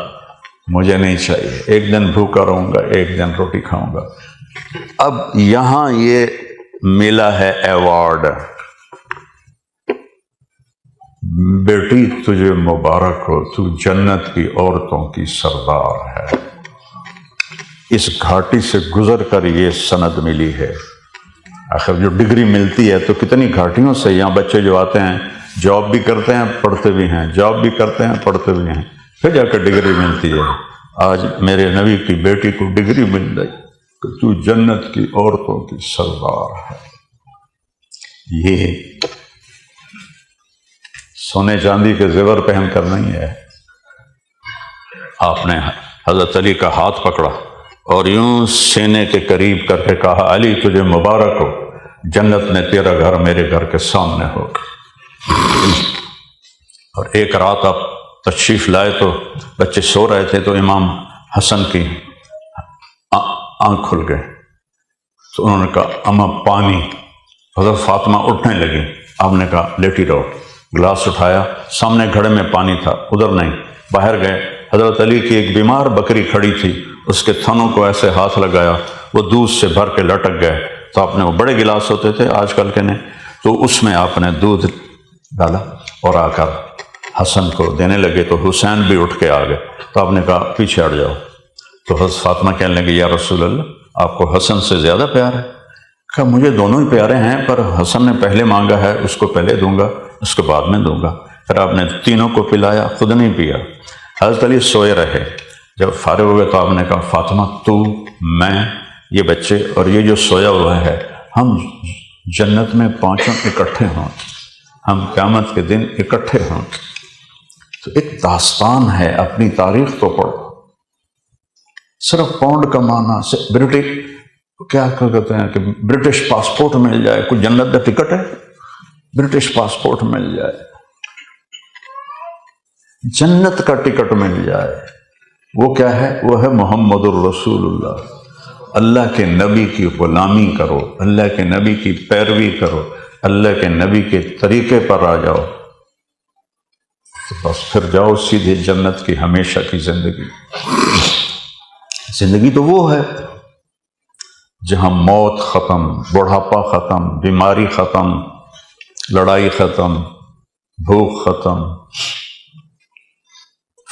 مجھے نہیں چاہیے، ایک دن بھوکا رہوں گا، ایک دن روٹی کھاؤں گا۔ اب یہاں یہ ملا ہے ایوارڈ، بیٹی تجھے مبارک ہو، تو جنت کی عورتوں کی سردار ہے۔ اس گھاٹی سے گزر کر یہ سند ملی ہے۔ آخر جو ڈگری ملتی ہے تو کتنی گھاٹیوں سے، یہاں بچے جو آتے ہیں جاب بھی کرتے ہیں پڑھتے بھی ہیں، جاب بھی کرتے ہیں پڑھتے بھی ہیں، پھر جا کر ڈگری ملتی ہے۔ آج میرے نبی کی بیٹی کو ڈگری مل گئی کہ تو جنت کی عورتوں کی سردار ہے۔ یہ سونے چاندی کے زیور پہن کر نہیں ہے۔ آپ نے حضرت علی کا ہاتھ پکڑا اور یوں سینے کے قریب کر کے کہا علی تجھے مبارک ہو، جنت میں تیرا گھر میرے گھر کے سامنے ہو۔ اور ایک رات آپ تشریف لائے تو بچے سو رہے تھے، تو امام حسن کی آنکھ کھل گئے، تو انہوں نے کہا اماں پانی۔ حضرت فاطمہ اٹھنے لگی، آپ نے کہا لیٹی رہو۔ گلاس اٹھایا، سامنے گھڑے میں پانی تھا، ادھر نہیں، باہر گئے۔ حضرت علی کی ایک بیمار بکری کھڑی تھی، اس کے تھنوں کو ایسے ہاتھ لگایا، وہ دودھ سے بھر کے لٹک گئے۔ تو آپ نے، وہ بڑے گلاس ہوتے تھے آج کل کے نے، تو اس میں آپ نے دودھ ڈالا اور آ کر حسن کو دینے لگے، تو حسین بھی اٹھ کے آ گئے۔ تو آپ نے کہا پیچھے ہٹ جاؤ۔ تو حضرت فاطمہ کہنے لگی یا رسول اللہ آپ کو حسن سے زیادہ پیار ہے؟ کہا مجھے دونوں ہی پیارے ہیں، پر حسن نے پہلے مانگا ہے، اس کو پہلے دوں گا، اس کو بعد میں دوں گا۔ پھر آپ نے تینوں کو پلایا، خود نہیں پیا۔ حضرت علی سوئے رہے، جب فارغ ہوئے تو آپ نے کہا فاطمہ تو، میں، یہ بچے اور یہ جو سویا ہوا ہے، ہم جنت میں پانچوں اکٹھے ہوں، ہم قیامت کے دن اکٹھے ہوں۔ تو ایک داستان ہے، اپنی تاریخ کو پڑھو۔ صرف پاؤنڈ کمانا، برٹش کیا کہتے ہیں کہ برٹش پاسپورٹ مل جائے، کوئی جنت کا ٹکٹ ہے؟ برٹش پاسپورٹ مل جائے، جنت کا ٹکٹ مل جائے، وہ کیا ہے؟ وہ ہے محمد الرسول اللہ۔ اللہ کے نبی کی غلامی کرو، اللہ کے نبی کی پیروی کرو، اللہ کے نبی کے طریقے پر آ جاؤ، تو بس پھر جاؤ سیدھے جنت کی ہمیشہ کی زندگی۔ زندگی تو وہ ہے جہاں موت ختم، بڑھاپا ختم، بیماری ختم، لڑائی ختم، بھوک ختم،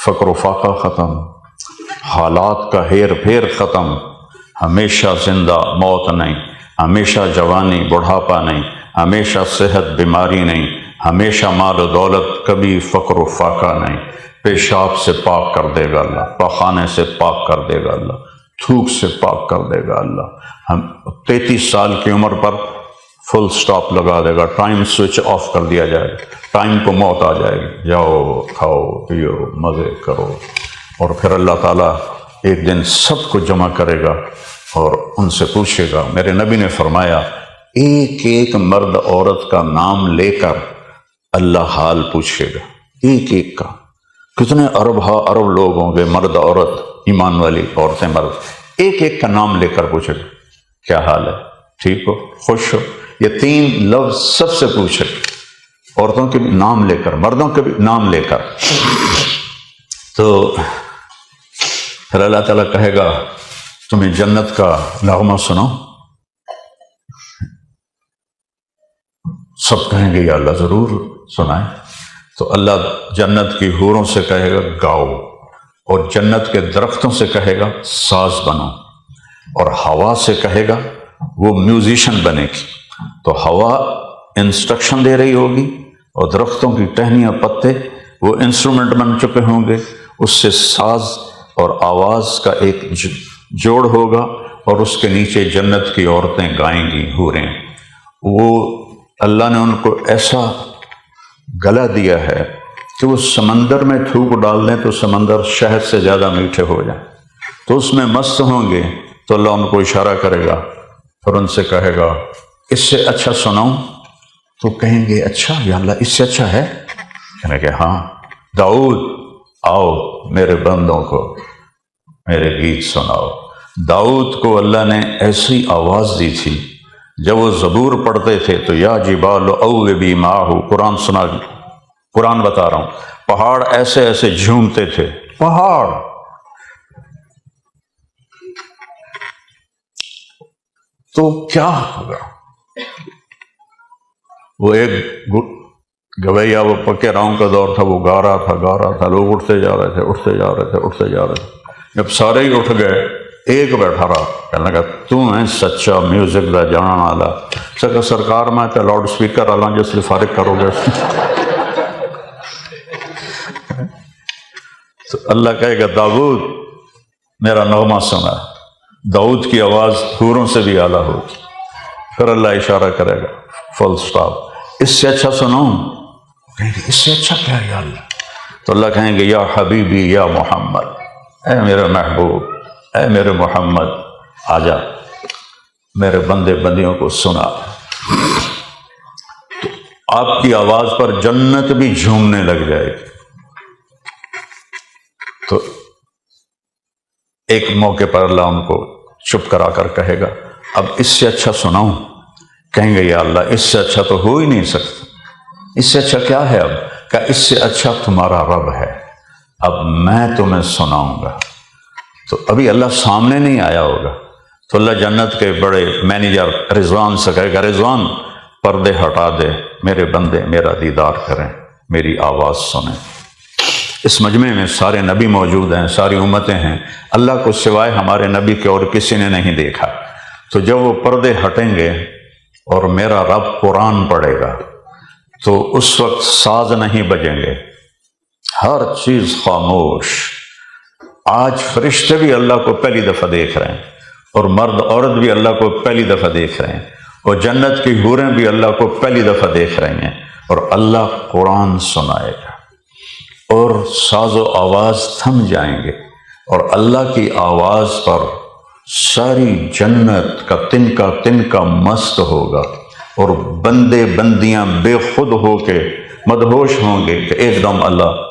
فقر و فاقہ ختم، حالات کا ہیر پھیر ختم، ہمیشہ زندہ موت نہیں، ہمیشہ جوانی بڑھاپا نہیں، ہمیشہ صحت بیماری نہیں، ہمیشہ مال و دولت، کبھی فقر و فاقہ نہیں۔ پیشاب سے پاک کر دے گا اللہ، پاخانے سے پاک کر دے گا اللہ، تھوک سے پاک کر دے گا اللہ۔ ہم 33 سال کی عمر پر فل سٹاپ لگا دے گا، ٹائم سوئچ آف کر دیا جائے گا، ٹائم کو موت آ جائے گی، جاؤ کھاؤ پیو مزے کرو۔ اور پھر اللہ تعالیٰ ایک دن سب کو جمع کرے گا اور ان سے پوچھے گا۔ میرے نبی نے فرمایا ایک ایک مرد عورت کا نام لے کر اللہ حال پوچھے گا، ایک ایک کا۔ کتنے ارب لوگ ہوں گے، مرد عورت، ایمان والی عورتیں مرد، ایک ایک کا نام لے کر پوچھے گا کیا حال ہے، ٹھیک ہو، خوش ہو۔ یہ 3 لفظ سب سے پوچھے گا، عورتوں کے بھی نام لے کر، مردوں کے بھی نام لے کر۔ تو پھر اللہ تعالیٰ کہے گا تمہیں جنت کا نغمہ سنو؟ سب کہیں گے یا اللہ ضرور سنائیں۔ تو اللہ جنت کی حوروں سے کہے گا گاؤ، اور جنت کے درختوں سے کہے گا ساز بنو، اور ہوا سے کہے گا وہ میوزیشن بنے گی۔ تو ہوا انسٹرکشن دے رہی ہوگی، اور درختوں کی ٹہنیاں پتے وہ انسٹرومنٹ بن چکے ہوں گے، اس سے ساز اور آواز کا ایک جوڑ ہوگا، اور اس کے نیچے جنت کی عورتیں گائیں گی، حوریں۔ وہ اللہ نے ان کو ایسا گلا دیا ہے کہ وہ سمندر میں تھوک ڈال دیں تو سمندر شہد سے زیادہ میٹھے ہو جائیں، تو اس میں مست ہوں گے۔ تو اللہ ان کو اشارہ کرے گا، پھر ان سے کہے گا اس سے اچھا سناؤں؟ تو کہیں گے اچھا یا اللہ اس سے اچھا ہے؟ کہنے کہ ہاں، داؤد آؤ میرے بندوں کو میرے گیت سناؤ۔ داؤد کو اللہ نے ایسی آواز دی تھی، جب وہ زبور پڑھتے تھے تو یا جبال اوبی معہ، قرآن بتا رہا ہوں، پہاڑ ایسے ایسے جھومتے تھے، پہاڑ۔ تو کیا ہوگا؟ وہ ایک گویا، وہ پکے راؤں کا دور تھا، وہ گا رہا تھا، لوگ اٹھتے جا رہے تھے۔ جب سارے ہی اٹھ گئے، ایک بیٹھا رہا، کہنے لگا تو ہے سچا میوزک دا جانا والا۔ سکا سرکار میں تے لاؤڈ سپیکر والا جس لیے فارغ کرو گے۔ تو اللہ کہے گا داؤد میرا نغمہ سنا۔ داؤد کی آواز حوروں سے بھی اعلیٰ ہوگی۔ پھر اللہ اشارہ کرے گا، فل سٹاپ، اس سے اچھا سناؤں؟ کہیں گے اس سے اچھا کیا ہے یا اللہ؟ تو اللہ کہیں گے یا حبیبی یا محمد، اے میرے محبوب، اے میرے محمد، آجا میرے بندے بندیوں کو سنا۔ تو آپ کی آواز پر جنت بھی جھومنے لگ جائے گی۔ تو ایک موقع پر اللہ ان کو چپ کرا کر کہے گا اب اس سے اچھا سناؤں؟ کہیں گے یا اللہ اس سے اچھا تو ہو ہی نہیں سکتا۔ اس سے اچھا کیا ہے؟ اب کہ اس سے اچھا تمہارا رب ہے، اب میں تمہیں سناؤں گا۔ تو ابھی اللہ سامنے نہیں آیا ہوگا، تو اللہ جنت کے بڑے مینیجر رضوان سے کہے گا رضوان پردے ہٹا دے، میرے بندے میرا دیدار کریں، میری آواز سنیں۔ اس مجمع میں سارے نبی موجود ہیں، ساری امتیں ہیں، اللہ کو سوائے ہمارے نبی کے اور کسی نے نہیں دیکھا۔ تو جب وہ پردے ہٹیں گے اور میرا رب قرآن پڑھے گا تو اس وقت ساز نہیں بجیں گے، ہر چیز خاموش۔ آج فرشتے بھی اللہ کو پہلی دفعہ دیکھ رہے ہیں، اور مرد عورت بھی اللہ کو پہلی دفعہ دیکھ رہے ہیں، اور جنت کی حوریں بھی اللہ کو پہلی دفعہ دیکھ رہی ہیں، اور اللہ قرآن سنائے گا، اور ساز و آواز تھم جائیں گے، اور اللہ کی آواز پر ساری جنت کا تنکا مست ہوگا، اور بندے بندیاں بے خود ہو کے مدہوش ہوں گے کہ ایک دم اللہ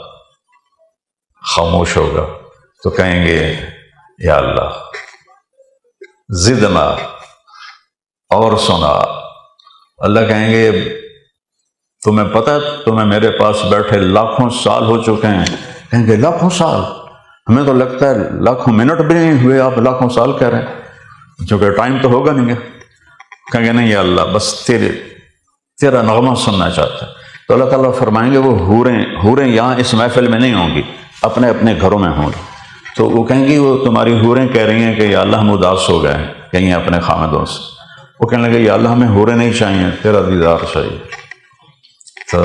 خاموش ہوگا۔ تو کہیں گے یا اللہ زدنا، اور سنا۔ اللہ کہیں گے تمہیں پتہ تمہیں میرے پاس بیٹھے لاکھوں سال ہو چکے ہیں؟ کہیں گے لاکھوں سال؟ ہمیں تو لگتا ہے لاکھوں منٹ بھی نہیں ہوئے، آپ لاکھوں سال کہہ رہے ہیں، چونکہ ٹائم تو ہوگا نہیں۔ کہیں گے نہیں یا اللہ بس تیرا نغمہ سننا چاہتا ہے۔ تو اللہ تعالیٰ فرمائیں گے وہ حوریں یہاں اس محفل میں نہیں ہوں گی، اپنے اپنے گھروں میں ہوں تو وہ کہیں گی وہ تمہاری حوریں کہہ رہی ہیں کہ یا اللہ ہم اداس ہو گئے کہیں اپنے خامدوں سے، وہ کہنے لگے یا اللہ ہمیں حوریں نہیں چاہیے، تیرا دیدار چاہیے۔ تو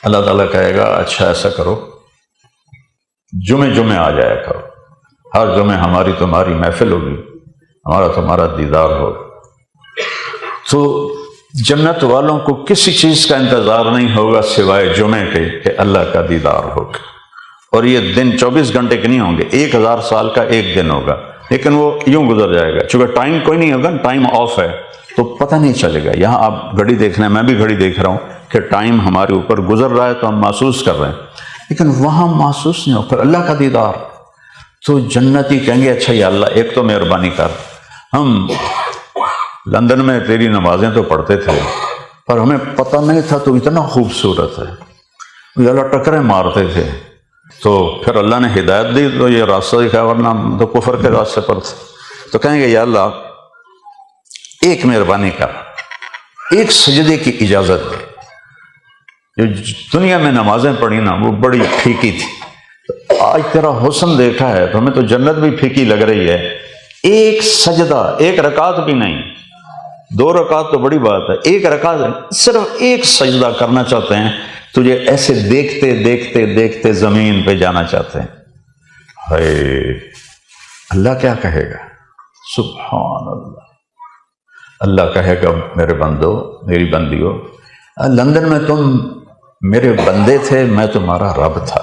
اللہ تعالیٰ کہے گا اچھا ایسا کرو، جمعے آ جایا کرو، ہر جمعے ہماری تمہاری محفل ہوگی، ہمارا تمہارا دیدار ہوگا۔ تو جنت والوں کو کسی چیز کا انتظار نہیں ہوگا سوائے جمعے کے کہ اللہ کا دیدار ہوگا، اور یہ دن 24 گھنٹے کے نہیں ہوں گے، 1000 سال کا ایک دن ہوگا، لیکن وہ یوں گزر جائے گا، چونکہ ٹائم کوئی نہیں ہوگا، ٹائم آف ہے تو پتہ نہیں چلے گا۔ یہاں آپ گھڑی دیکھ رہے ہیں، میں بھی گھڑی دیکھ رہا ہوں کہ ٹائم ہمارے اوپر گزر رہا ہے تو ہم محسوس کر رہے ہیں، لیکن وہاں محسوس نہیں ہوگا اللہ کا دیدار۔ تو جنتی کہیں گے اچھا یا اللہ ایک تو مہربانی کر، ہم لندن میں تیری نمازیں تو پڑھتے تھے پر ہمیں پتہ نہیں تھا تو اتنا خوبصورت ہے، یا اللہ ٹکریں مارتے تھے، تو پھر اللہ نے ہدایت دی تو یہ راستہ دکھایا، ورنہ ہم تو کفر کے راستے پر تھے۔ تو کہیں گے یا اللہ ایک مہربانی کر، ایک سجدے کی اجازت دے، جو دنیا میں نمازیں پڑھی نا وہ بڑی پھیکی تھی، آج تیرا حسن دیکھا ہے تو ہمیں تو جنت بھی پھیکی لگ رہی ہے، ایک سجدہ، ایک رکعت بھی نہیں، 2 رکعت تو بڑی بات ہے، ایک رکعت صرف ایک سجدہ کرنا چاہتے ہیں، تجھے ایسے دیکھتے دیکھتے دیکھتے زمین پہ جانا چاہتے ہیں۔ ہائے اللہ کیا کہے گا؟ سبحان اللہ، اللہ کہے گا میرے بندو، میری بندیو، لندن میں تم میرے بندے تھے، میں تمہارا رب تھا،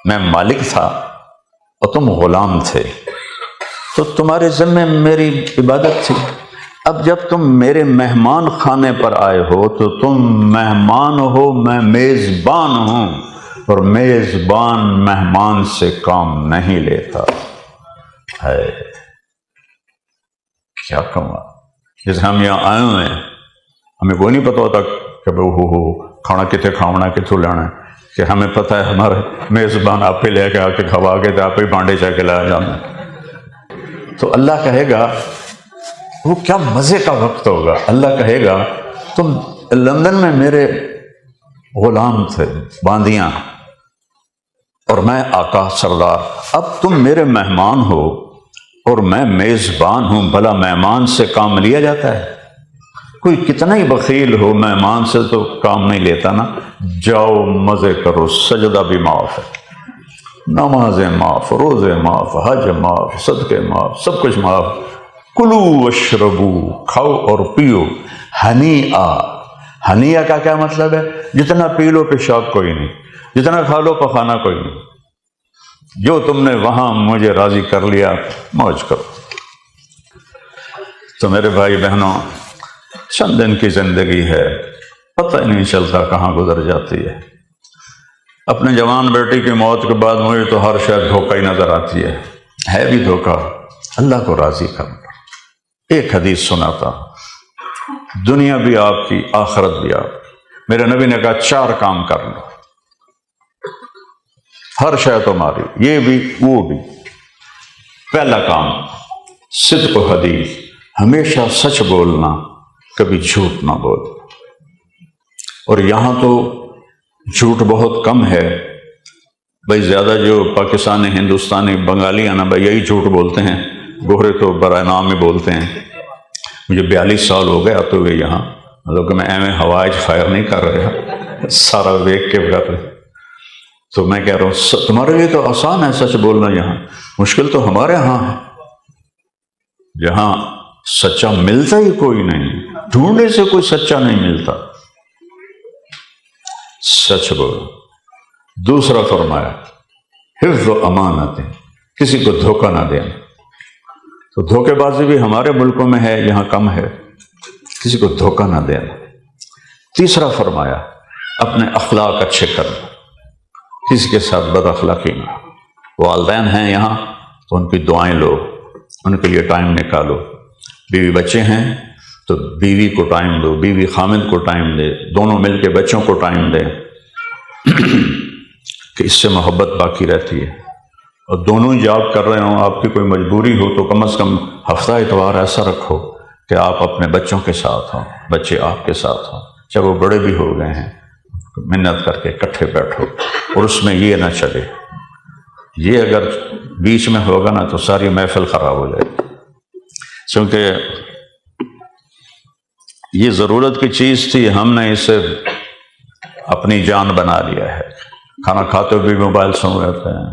میں مالک تھا اور تم غلام تھے، تو تمہارے ذمہ میری عبادت تھی۔ اب جب تم میرے مہمان خانے پر آئے ہو تو تم مہمان ہو، میں میزبان ہوں، اور میزبان مہمان سے کام نہیں لیتا ہے۔ کیا کما، جیسے ہم یہاں آئے ہوئے ہیں، ہمیں کوئی نہیں پتا ہوتا کہ کھانا کتنے کھاونا کتوں لینا ہے، کہ ہمیں پتہ ہے ہمارے میزبان آپ پہ لے کے آ کے کھوا کے تو آپ ہی بانڈے چاہ کے لایا جانا۔ تو اللہ کہے گا وہ کیا مزے کا وقت ہوگا، اللہ کہے گا تم لندن میں میرے غلام تھے، باندیاں، اور میں آقا سردار، اب تم میرے مہمان ہو اور میں میزبان ہوں، بھلا مہمان سے کام لیا جاتا ہے؟ کوئی کتنا ہی بخیل ہو مہمان سے تو کام نہیں لیتا نا۔ جاؤ مزے کرو، سجدہ بھی معاف ہے، نمازیں معاف، روزے معاف، حج معاف، صدقے معاف، سب کچھ معاف۔ کلو واشربو، کھاؤ اور پیو، ہنیئا، ہنیئا کا کیا مطلب ہے؟ جتنا پی لو پیشاب کوئی نہیں، جتنا کھا لو پخانا کوئی نہیں، جو تم نے وہاں مجھے راضی کر لیا موج کرو۔ تو میرے بھائی بہنوں، چند دن کی زندگی ہے، پتہ ہی نہیں چلتا کہاں گزر جاتی ہے۔ اپنے جوان بیٹی کی موت کے بعد مجھے تو ہر شاید دھوکہ ہی نظر آتی ہے بھی دھوکہ، اللہ کو راضی کرنا۔ ایک حدیث سناتا، دنیا بھی آپ کی، آخرت بھی آپ کی۔ میرے نبی نے کہا 4 کام کر لو، ہر شے تمہاری، یہ بھی وہ بھی۔ پہلا کام صدق و حدیث، ہمیشہ سچ بولنا، کبھی جھوٹ نہ بول۔ اور یہاں تو جھوٹ بہت کم ہے بھائی، زیادہ جو پاکستانی، ہندوستانی، بنگالی ہیں نا بھائی، یہی جھوٹ بولتے ہیں، گورے تو برائے نام ہی بولتے ہیں۔ مجھے 42 سال ہو گئے آتے ہوئے یہاں، مطلب کہ میں ایویں ہوائج فائر نہیں کر رہا، سارا دیکھ کے کر رہے۔ تو میں کہہ رہا ہوں تمہارے لیے تو آسان ہے سچ بولنا، یہاں مشکل تو ہمارے ہاں ہے، جہاں سچا ملتا ہی کوئی نہیں، ڈھونڈنے سے کوئی سچا نہیں ملتا۔ سچ بولو۔ دوسرا فرمایا حفظ و امانت، کسی کو دھوکہ نہ دینا۔ تو دھوکے بازی بھی ہمارے ملکوں میں ہے، یہاں کم ہے، کسی کو دھوکہ نہ دینا۔ تیسرا فرمایا اپنے اخلاق اچھے کرنا، کسی کے ساتھ بد اخلاقی نہ۔ والدین ہیں یہاں تو ان کی دعائیں لو، ان کے لیے ٹائم نکالو۔ بیوی بچے ہیں تو بیوی کو ٹائم دو، بیوی خامد کو ٹائم دے، دونوں مل کے بچوں کو ٹائم دیں کہ اس سے محبت باقی رہتی ہے۔ اور دونوں ہی جاب کر رہے ہوں، آپ کی کوئی مجبوری ہو تو کم از کم ہفتہ اتوار ایسا رکھو کہ آپ اپنے بچوں کے ساتھ ہوں، بچے آپ کے ساتھ ہوں، چاہے وہ بڑے بھی ہو گئے ہیں، محنت کر کے اکٹھے بیٹھو، اور اس میں یہ نہ چلے. یہ اگر بیچ میں ہوگا نا تو ساری محفل خراب ہو جائے گی. کیونکہ یہ ضرورت کی چیز تھی، ہم نے اسے اپنی جان بنا لیا ہے. کھانا کھاتے ہوئے بھی موبائل سن رہتے ہیں،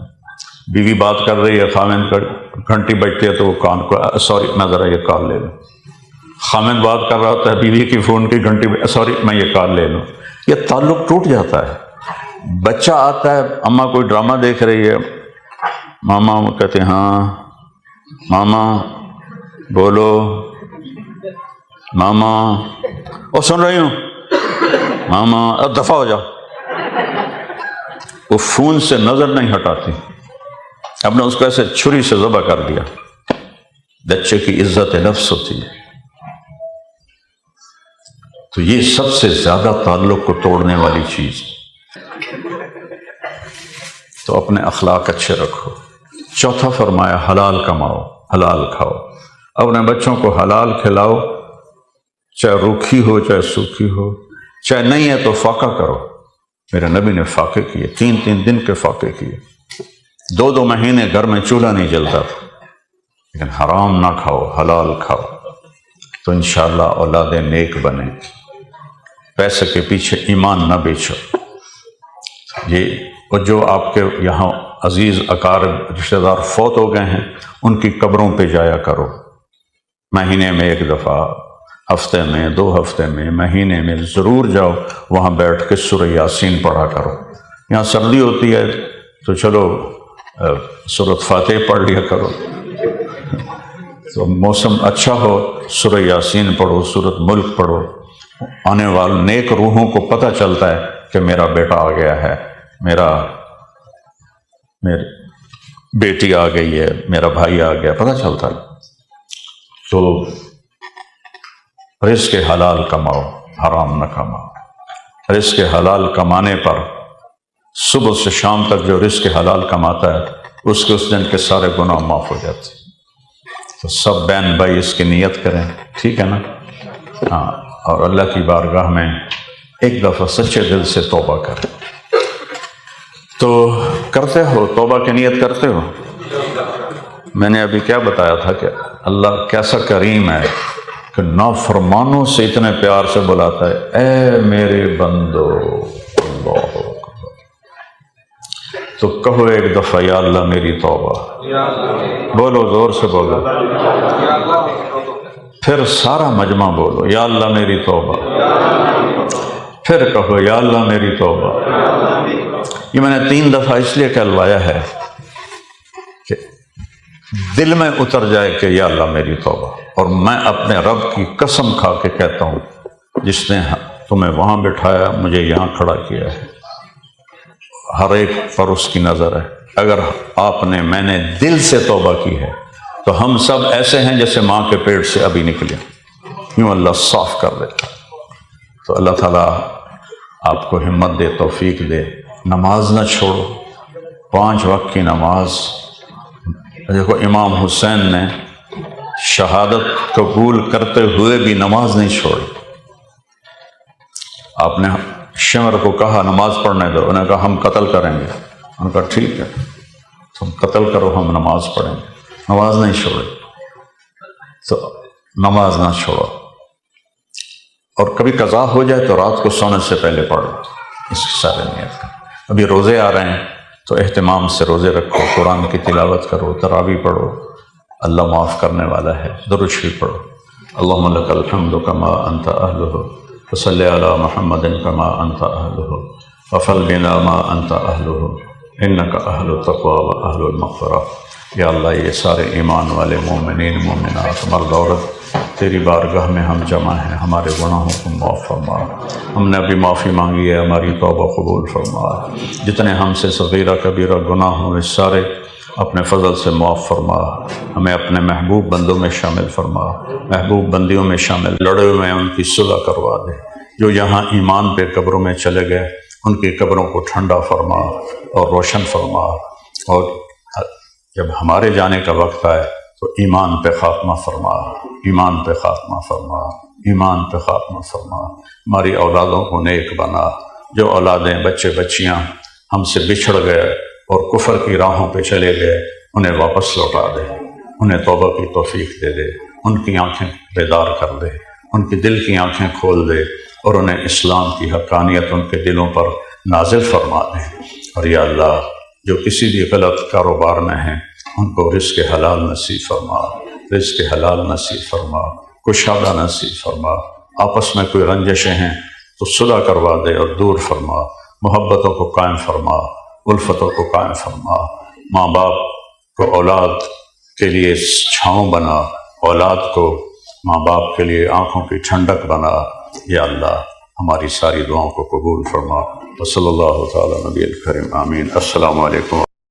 بیوی بات کر رہی ہے، خامند کا گھنٹی بجتی ہے تو وہ کان کو سوری میں ذرا یہ کال لے لوں. خامند بات کر رہا ہوتا ہے، بیوی کی فون کی گھنٹی سوری میں یہ کال لے لوں. یہ تعلق ٹوٹ جاتا ہے. بچہ آتا ہے، اماں کوئی ڈرامہ دیکھ رہی ہے، ماما کہتے ہیں ہاں ماما بولو ماما، اور سن رہی ہوں ماما، اب دفع ہو جاؤ. وہ فون سے نظر نہیں ہٹاتی. اب نے اس کو ایسے چھری سے ذبح کر دیا. بچے کی عزت نفس ہوتی ہے. تو یہ سب سے زیادہ تعلق کو توڑنے والی چیز. تو اپنے اخلاق اچھے رکھو. چوتھا فرمایا حلال کماؤ، حلال کھاؤ. اپنے بچوں کو حلال کھلاؤ، چاہے روکھی ہو چاہے سوکھی ہو، چاہے نہیں ہے تو فاقہ کرو. میرے نبی نے فاقے کیے، 3 دن کے فاقے کیے. 2 مہینے گھر میں چولہا نہیں جلتا تھا. لیکن حرام نہ کھاؤ، حلال کھاؤ تو انشاءاللہ اولادیں نیک بنیں. پیسے کے پیچھے ایمان نہ بیچو. یہ جو آپ کے یہاں عزیز اقارب رشتہ دار فوت ہو گئے ہیں ان کی قبروں پہ جایا کرو. مہینے میں 1 دفعہ، ہفتے میں 2 ہفتے میں، مہینے میں ضرور جاؤ. وہاں بیٹھ کے سورہ یاسین پڑھا کرو. یہاں سردی ہوتی ہے تو چلو سورۃ فاتح پڑھ لیا کرو. تو موسم اچھا ہو سورہ یاسین پڑھو، سورۃ ملک پڑھو. آنے والے نیک روحوں کو پتہ چلتا ہے کہ میرا بیٹا آ گیا ہے، میری بیٹی آ گئی ہے، میرا بھائی آ گیا، پتہ چلتا ہے. تو رزق حلال کماؤ، حرام نہ کماؤ. رزق حلال کمانے پر صبح سے شام تک جو رزق حلال کماتا ہے اس دن کے سارے گناہ معاف ہو جاتے ہیں. تو سب بہن بھائی اس کی نیت کریں، ٹھیک ہے نا؟ ہاں، اور اللہ کی بارگاہ میں ایک دفعہ سچے دل سے توبہ کریں. تو کرتے ہو توبہ کی نیت کرتے ہو؟ میں نے ابھی کیا بتایا تھا کہ اللہ کیسا کریم ہے کہ نافرمانوں سے اتنے پیار سے بلاتا ہے، اے میرے بندو. اللہ تو کہو ایک دفعہ یا اللہ میری توبہ. بولو، زور سے بولو. پھر سارا مجمع بولو یا اللہ میری توبہ. پھر کہو یا اللہ میری توبہ. یہ میں نے 3 دفعہ اس لیے کہلوایا ہے کہ دل میں اتر جائے کہ یا اللہ میری توبہ. اور میں اپنے رب کی قسم کھا کے کہتا ہوں جس نے تمہیں وہاں بٹھایا، مجھے یہاں کھڑا کیا ہے، ہر ایک پر اس کی نظر ہے. اگر میں نے دل سے توبہ کی ہے تو ہم سب ایسے ہیں جیسے ماں کے پیٹ سے ابھی نکلے، یوں اللہ صاف کر دے. تو اللہ تعالیٰ آپ کو ہمت دے، توفیق دے. نماز نہ چھوڑو، 5 وقت کی نماز. دیکھو امام حسین نے شہادت قبول کرتے ہوئے بھی نماز نہیں چھوڑی. آپ نے شمر کو کہا نماز پڑھنے دو، انہوں نے کہا ہم قتل کریں گے. انہوں نے کہا ٹھیک ہے تم قتل کرو، ہم نماز پڑھیں گے. نماز نہیں چھوڑی. تو نماز نہ چھوڑو. اور کبھی قضا ہو جائے تو رات کو سونے سے پہلے پڑھو. اس کی سارے نیت کرو. ابھی روزے آ رہے ہیں تو اہتمام سے روزے رکھو، قرآن کی تلاوت کرو، تراویح پڑھو. اللہ معاف کرنے والا ہے. درود شریف پڑھو. اللہم لک الحمد کما انت اہلہ وصلی علی محمد کما انت اہلہ وفل بنا ما انت اہلہ انک اہل التقوی و اہل المغفرہ. یا اللہ یہ سارے ایمان والے مومنین مومنات مرد عورت تیری بارگاہ میں ہم جمع ہیں، ہمارے گناہوں کو معاف فرما. ہم نے ابھی معافی مانگی ہے، ہماری توبہ قبول فرما. جتنے ہم سے صغیرہ کبیرہ گناہ ہوئے سارے اپنے فضل سے معاف فرما. ہمیں اپنے محبوب بندوں میں شامل فرما، محبوب بندیوں میں شامل. لڑے ہوئے ان کی صلح کروا دے. جو یہاں ایمان پہ قبروں میں چلے گئے ان کی قبروں کو ٹھنڈا فرما اور روشن فرما. اور جب ہمارے جانے کا وقت آئے تو ایمان پہ خاتمہ فرما، ایمان پہ خاتمہ فرما، ایمان پہ خاتمہ فرما. ہماری اولادوں کو نیک بنا. جو اولادیں بچے بچیاں ہم سے بچھڑ گئے اور کفر کی راہوں پہ چلے گئے، انہیں واپس لوٹا دے، انہیں توبہ کی توفیق دے دے، ان کی آنکھیں بیدار کر دے، ان کی دل کی آنکھیں کھول دے، اور انہیں اسلام کی حقانیت ان کے دلوں پر نازل فرما دے۔ اور یا اللہ جو کسی بھی غلط کاروبار میں ہیں ان کو رزق حلال نصیب فرما، رزق حلال نصیب فرما، کشادہ نصیب فرما۔ آپس میں کوئی رنجشیں ہیں تو صلح کروا دے اور دور فرما، محبتوں کو قائم فرما، الفتوں کو قائم فرما۔ ماں باپ کو اولاد کے لیے چھاؤں بنا، اولاد کو ماں باپ کے لیے آنکھوں کی ٹھنڈک بنا۔ یا اللہ ہماری ساری دعاؤں کو قبول فرما۔ وصلی اللہ تعالی نبی الکریم آمین۔ السلام علیکم۔